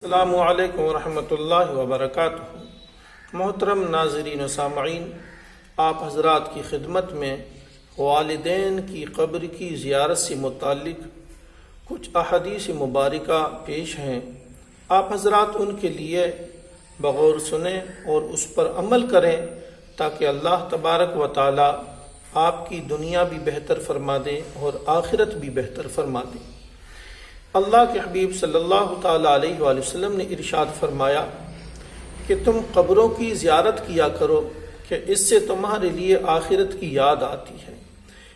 السلام علیکم ورحمۃ اللہ وبرکاتہ۔ محترم ناظرین و سامعین، آپ حضرات کی خدمت میں والدین کی قبر کی زیارت سے متعلق کچھ احادیث مبارکہ پیش ہیں۔ آپ حضرات ان کے لیے بغور سنیں اور اس پر عمل کریں تاکہ اللہ تبارک و تعالی آپ کی دنیا بھی بہتر فرما دے اور آخرت بھی بہتر فرما دے۔ اللہ کے حبیب صلی اللہ تعالیٰ علیہ وآلہ وسلم نے ارشاد فرمایا کہ تم قبروں کی زیارت کیا کرو کہ اس سے تمہارے لیے آخرت کی یاد آتی ہے۔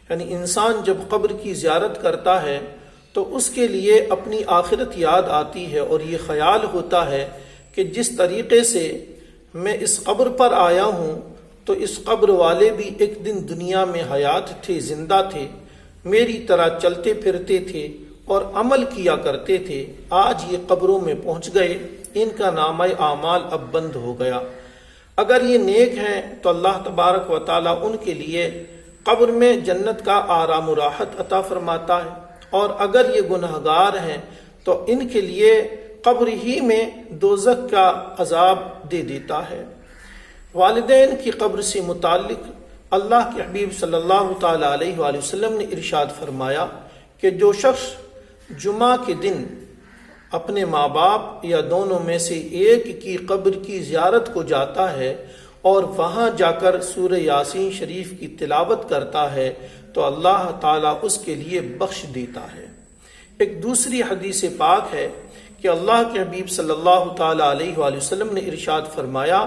یعنی انسان جب قبر کی زیارت کرتا ہے تو اس کے لیے اپنی آخرت یاد آتی ہے اور یہ خیال ہوتا ہے کہ جس طریقے سے میں اس قبر پر آیا ہوں تو اس قبر والے بھی ایک دن دنیا میں حیات تھے، زندہ تھے، میری طرح چلتے پھرتے تھے اور عمل کیا کرتے تھے، آج یہ قبروں میں پہنچ گئے، ان کا نامہ اعمال اب بند ہو گیا۔ اگر یہ نیک ہیں تو اللہ تبارک و تعالیٰ ان کے لیے قبر میں جنت کا آرام و راحت عطا فرماتا ہے، اور اگر یہ گنہگار ہیں تو ان کے لیے قبر ہی میں دوزخ کا عذاب دے دیتا ہے۔ والدین کی قبر سے متعلق اللہ کے حبیب صلی اللہ تعالیٰ علیہ وآلہ وسلم نے ارشاد فرمایا کہ جو شخص جمعہ کے دن اپنے ماں باپ یا دونوں میں سے ایک کی قبر کی زیارت کو جاتا ہے اور وہاں جا کر سورہ یاسین شریف کی تلاوت کرتا ہے تو اللہ تعالیٰ اس کے لیے بخش دیتا ہے۔ ایک دوسری حدیث پاک ہے کہ اللہ کے حبیب صلی اللہ تعالیٰ علیہ وآلہ وسلم نے ارشاد فرمایا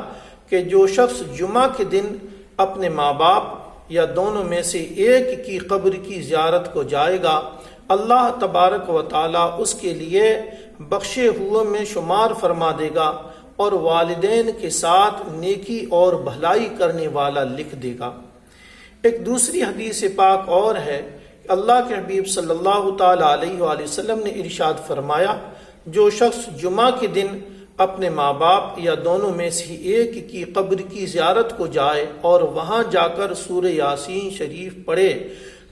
کہ جو شخص جمعہ کے دن اپنے ماں باپ یا دونوں میں سے ایک کی قبر کی زیارت کو جائے گا، اللہ تبارک و تعالیٰ اس کے لیے بخشے ہوئے میں شمار فرما دے گا اور والدین کے ساتھ نیکی اور بھلائی کرنے والا لکھ دے گا۔ ایک دوسری حدیث پاک اور ہے کہ اللہ کے حبیب صلی اللہ تعالیٰ علیہ وآلہ وسلم نے ارشاد فرمایا جو شخص جمعہ کے دن اپنے ماں باپ یا دونوں میں سے ایک کی قبر کی زیارت کو جائے اور وہاں جا کر سورہ یاسین شریف پڑھے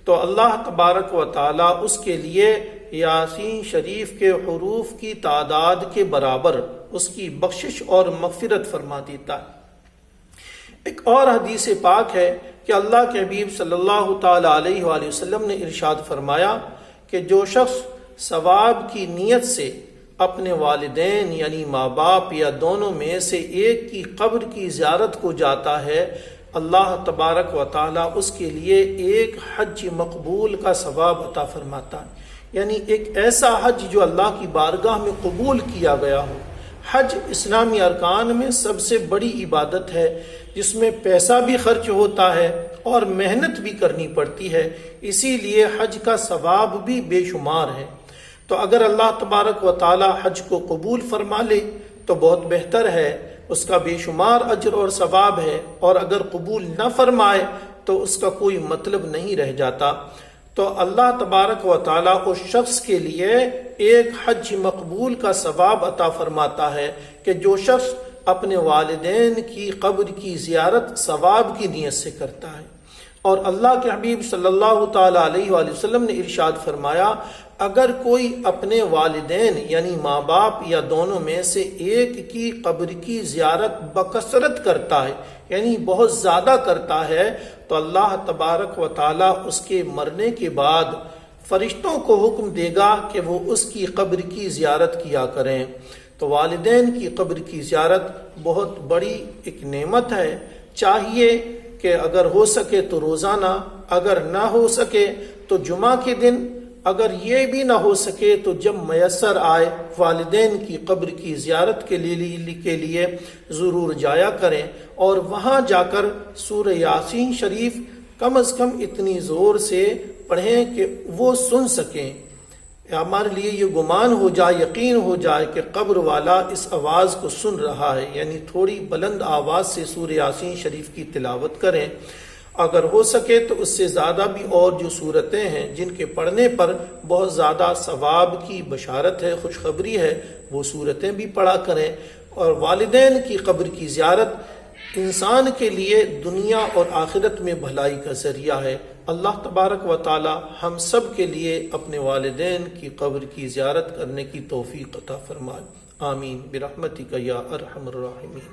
تو اللہ تبارک و تعالیٰ اس کے لیے یاسین شریف کے حروف کی تعداد کے برابر اس کی بخشش اور مغفرت فرما دیتا ہے۔ ایک اور حدیث پاک ہے کہ اللہ کے حبیب صلی اللہ تعالیٰ علیہ وآلہ وسلم نے ارشاد فرمایا کہ جو شخص ثواب کی نیت سے اپنے والدین یعنی ماں باپ یا دونوں میں سے ایک کی قبر کی زیارت کو جاتا ہے، اللہ تبارک و تعالیٰ اس کے لیے ایک حج مقبول کا ثواب عطا فرماتا ہے۔ یعنی ایک ایسا حج جو اللہ کی بارگاہ میں قبول کیا گیا ہو۔ حج اسلامی ارکان میں سب سے بڑی عبادت ہے جس میں پیسہ بھی خرچ ہوتا ہے اور محنت بھی کرنی پڑتی ہے، اسی لیے حج کا ثواب بھی بے شمار ہے۔ تو اگر اللہ تبارک و تعالی حج کو قبول فرما لے تو بہت بہتر ہے، اس کا بے شمار اجر اور ثواب ہے، اور اگر قبول نہ فرمائے تو اس کا کوئی مطلب نہیں رہ جاتا۔ تو اللہ تبارک و تعالی اس شخص کے لیے ایک حج مقبول کا ثواب عطا فرماتا ہے کہ جو شخص اپنے والدین کی قبر کی زیارت ثواب کی نیت سے کرتا ہے۔ اور اللہ کے حبیب صلی اللہ تعالیٰ علیہ وآلہ وسلم نے ارشاد فرمایا اگر کوئی اپنے والدین یعنی ماں باپ یا دونوں میں سے ایک کی قبر کی زیارت بکثرت کرتا ہے یعنی بہت زیادہ کرتا ہے تو اللہ تبارک و تعالیٰ اس کے مرنے کے بعد فرشتوں کو حکم دے گا کہ وہ اس کی قبر کی زیارت کیا کریں۔ تو والدین کی قبر کی زیارت بہت بڑی ایک نعمت ہے، چاہیے کہ اگر ہو سکے تو روزانہ، اگر نہ ہو سکے تو جمعہ کے دن، اگر یہ بھی نہ ہو سکے تو جب میسر آئے والدین کی قبر کی زیارت کے لیے ضرور جایا کریں، اور وہاں جا کر سورہ یاسین شریف کم از کم اتنی زور سے پڑھیں کہ وہ سن سکیں، ہمارے لیے یہ گمان ہو جائے، یقین ہو جائے کہ قبر والا اس آواز کو سن رہا ہے، یعنی تھوڑی بلند آواز سے سورہ یاسین شریف کی تلاوت کریں۔ اگر ہو سکے تو اس سے زیادہ بھی اور جو صورتیں ہیں جن کے پڑھنے پر بہت زیادہ ثواب کی بشارت ہے، خوشخبری ہے، وہ صورتیں بھی پڑھا کریں۔ اور والدین کی قبر کی زیارت انسان کے لیے دنیا اور آخرت میں بھلائی کا ذریعہ ہے۔ اللہ تبارک و تعالی ہم سب کے لیے اپنے والدین کی قبر کی زیارت کرنے کی توفیق عطا فرمائے۔ آمین برحمتک یا ارحم الراحمین۔